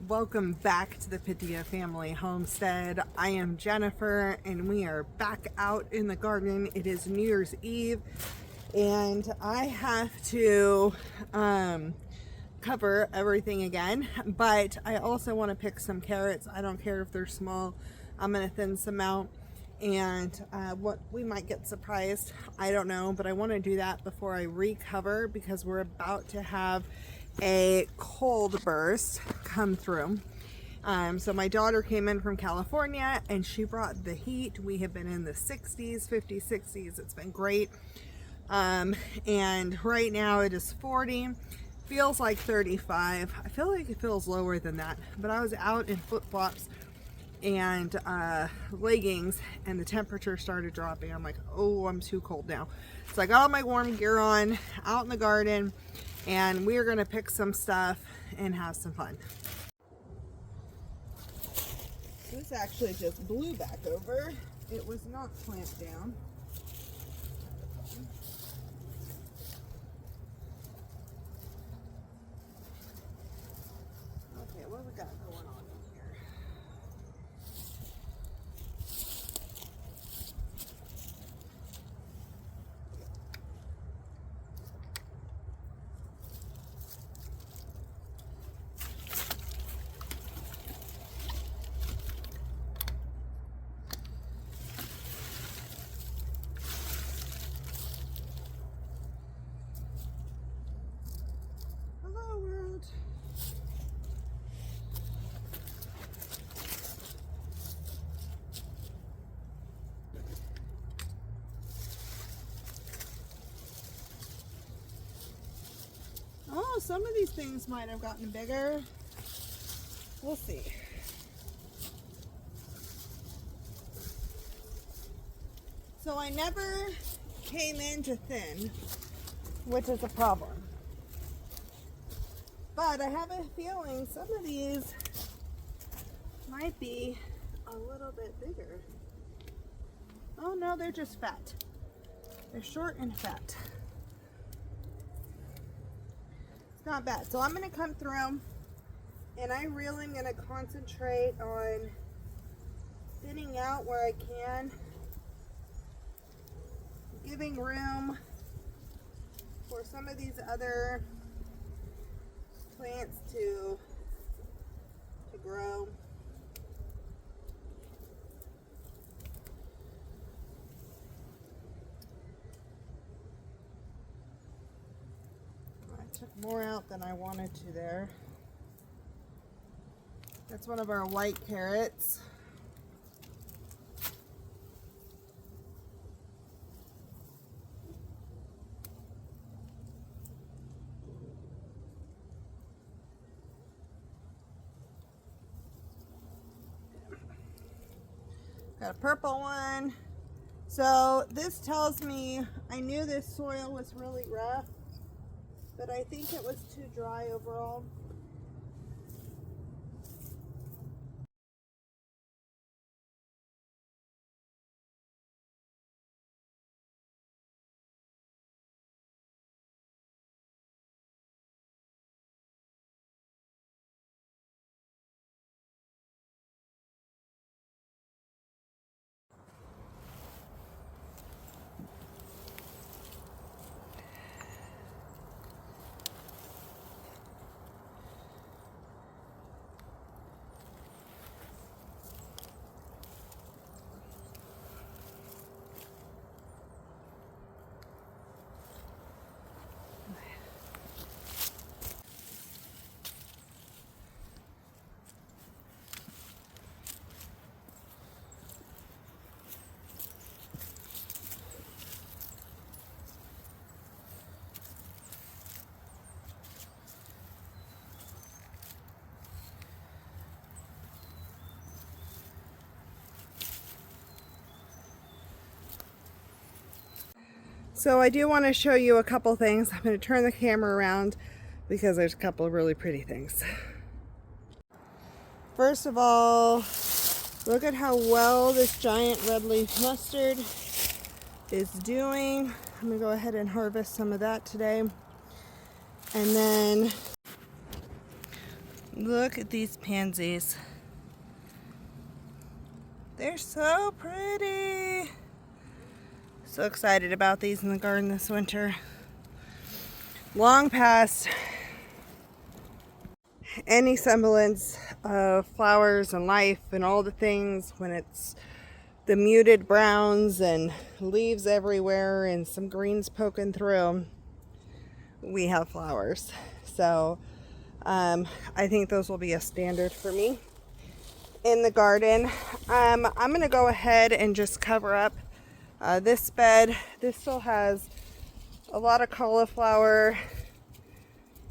Welcome back to the Padilla Family Homestead. I am Jennifer and we are back out in the garden. It is New Year's Eve and I have to cover everything again, but I also want to pick some carrots. I don't care if they're small. I'm going to thin some out and what we might get surprised, I don't know, but I want to do that before I recover because we're about to have a cold burst come through. So my daughter came in from California and she brought the heat. We have been in the 60s, 50s, 60s. It's been great. And right now it is 40. Feels like 35. I feel like it feels lower than that. But I was out in flip-flops and leggings and the temperature started dropping. I'm like, oh, I'm too cold now. So I got all my warm gear on out in the garden and we're gonna pick some stuff and have some fun. This actually just blew back over. It was not clamped down. Okay, what we got going on in here? Hello world. Oh, some of these things might have gotten bigger. We'll see. So I never came in to thin, which is a problem. But I have a feeling some of these might be a little bit bigger. Oh no, they're just fat. They're short and fat. It's not bad. So I'm going to come through and I really am going to concentrate on thinning out where I can, giving room for some of these other plants to grow. I took more out than I wanted to there. That's one of our white carrots. Got a purple one. So this tells me, I knew this soil was really rough, but I think it was too dry overall. So I do want to show you a couple things. I'm going to turn the camera around because there's a couple of really pretty things. First of all, look at how well this giant red leaf mustard is doing. I'm going to go ahead and harvest some of that today. And then Look at these pansies. They're so pretty. So excited about these in the garden this winter. Long past any semblance of flowers and life and all the things when it's the muted browns and leaves everywhere and some greens poking through. We have flowers. So I think those will be a standard for me in the garden. I'm going to go ahead and just cover up this bed. This still has a lot of cauliflower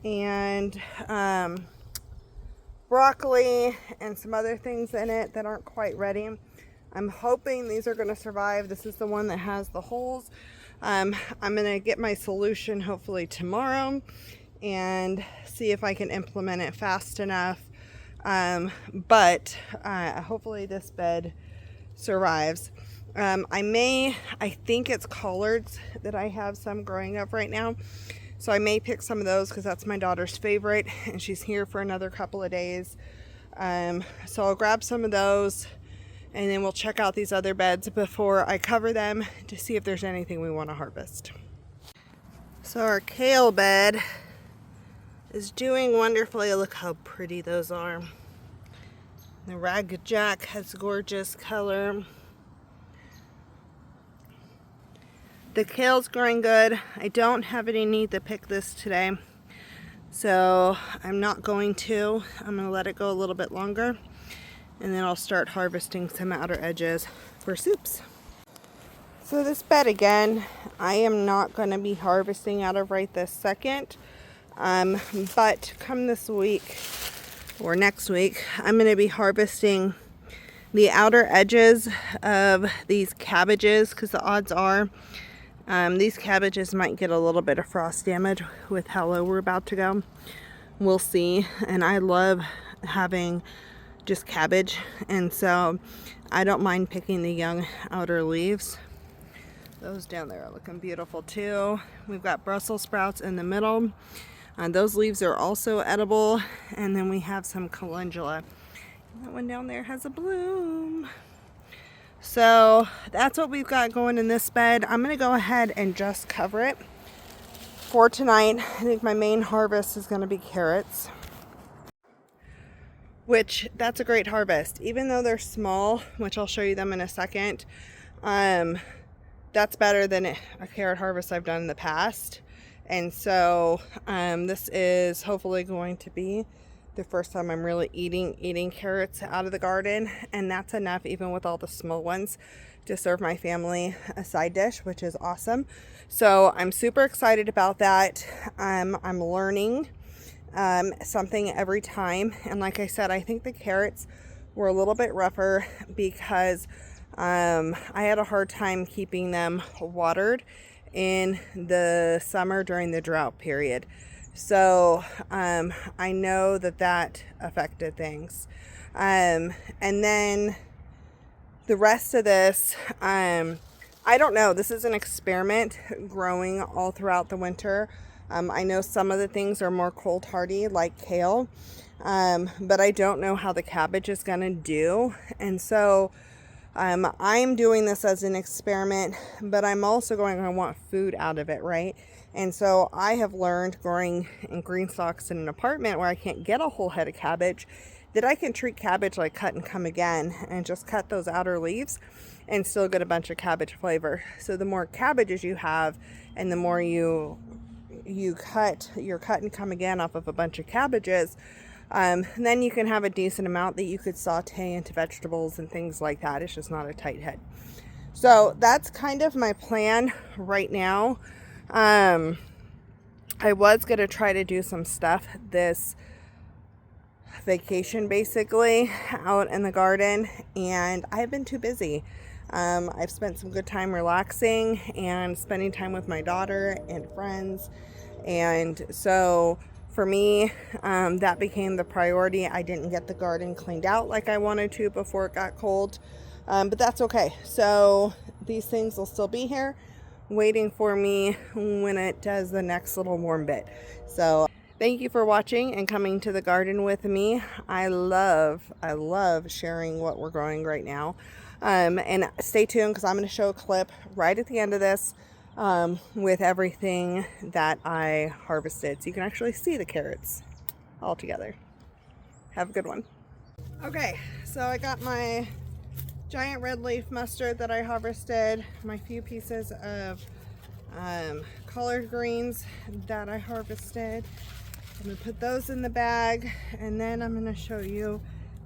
and broccoli and some other things in it that aren't quite ready. I'm hoping these are going to survive. This is the one that has the holes. I'm going to get my solution hopefully tomorrow and see if I can implement it fast enough. But hopefully this bed survives. I think it's collards that I have some growing up right now. So I may pick some of those because that's my daughter's favorite and she's here for another couple of days. So I'll grab some of those and then we'll check out these other beds before I cover them to see if there's anything we want to harvest. So our kale bed is doing wonderfully. Look how pretty those are. The Ragged Jack has gorgeous color. The kale's growing good. I don't have any need to pick this today, so I'm not going to. I'm going to let it go a little bit longer, and then I'll start harvesting some outer edges for soups. So this bed again, I am not going to be harvesting out of right this second, but come this week or next week, I'm going to be harvesting the outer edges of these cabbages because the odds are these cabbages might get a little bit of frost damage with how low we're about to go. We'll see. And I love having just cabbage, and so I don't mind picking the young outer leaves. Those down there are looking beautiful too. We've got Brussels sprouts in the middle. Those leaves are also edible. And then we have some calendula. That one down there has a bloom. So that's what we've got going in this bed. I'm going to go ahead and just cover it for tonight. I think my main harvest is going to be carrots, which that's a great harvest. Even though they're small, which I'll show you them in a second, that's better than a carrot harvest I've done in the past. And so this is hopefully going to be the first time I'm really eating carrots out of the garden, and that's enough even with all the small ones to serve my family a side dish, which is awesome. So I'm super excited about that. I'm learning something every time, and like I said, I think the carrots were a little bit rougher because I had a hard time keeping them watered in the summer during the drought period. So I know that affected things. And then the rest of this, I don't know. This is an experiment growing all throughout the winter. I know some of the things are more cold hardy like kale, but I don't know how the cabbage is going to do. And so I'm doing this as an experiment, but I'm also I want food out of it, right? And so I have learned growing in GreenStalks in an apartment where I can't get a whole head of cabbage, that I can treat cabbage like cut and come again and just cut those outer leaves and still get a bunch of cabbage flavor. So the more cabbages you have and the more you cut your cut and come again off of a bunch of cabbages, then you can have a decent amount that you could saute into vegetables and things like that. It's just not a tight head. So that's kind of my plan right now. I was going to try to do some stuff this vacation basically out in the garden, and I've been too busy. I've spent some good time relaxing and spending time with my daughter and friends, and so for me, that became the priority. I didn't get the garden cleaned out like I wanted to before it got cold, but that's okay. So these things will still be here waiting for me when it does the next little warm bit. So Thank you for watching and coming to the garden with me. I love sharing what we're growing right now. And stay tuned because I'm going to show a clip right at the end of this with everything that I harvested. So you can actually see the carrots all together. Have a good one. Okay, so I got my giant red leaf mustard that I harvested, my few pieces of collard greens that I harvested. I'm going to put those in the bag, and then I'm going to show you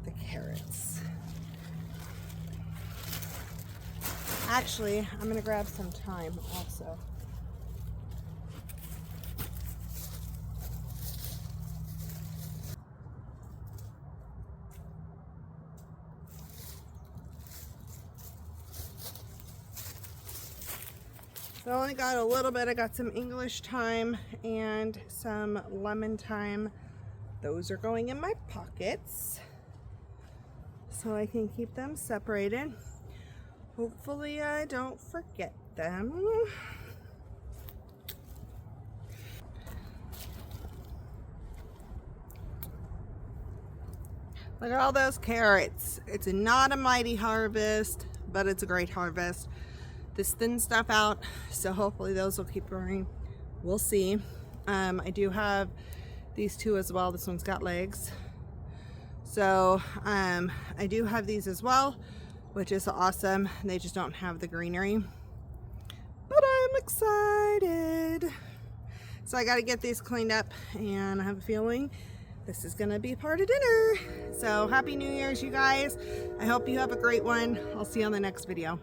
the carrots. Actually, I'm going to grab some thyme also. So I only got a little bit. I got some English thyme and some lemon thyme. Those are going in my pockets so I can keep them separated. Hopefully I don't forget them. Look at all those carrots. It's not a mighty harvest, but it's a great harvest. This thins stuff out, so hopefully those will keep growing. We'll see. I do have these two as well. This one's got legs. So I do have these as well, which is awesome. They just don't have the greenery. But I'm excited. So I got to get these cleaned up, and I have a feeling this is gonna be part of dinner. So happy New Year's, you guys. I hope you have a great one. I'll see you on the next video.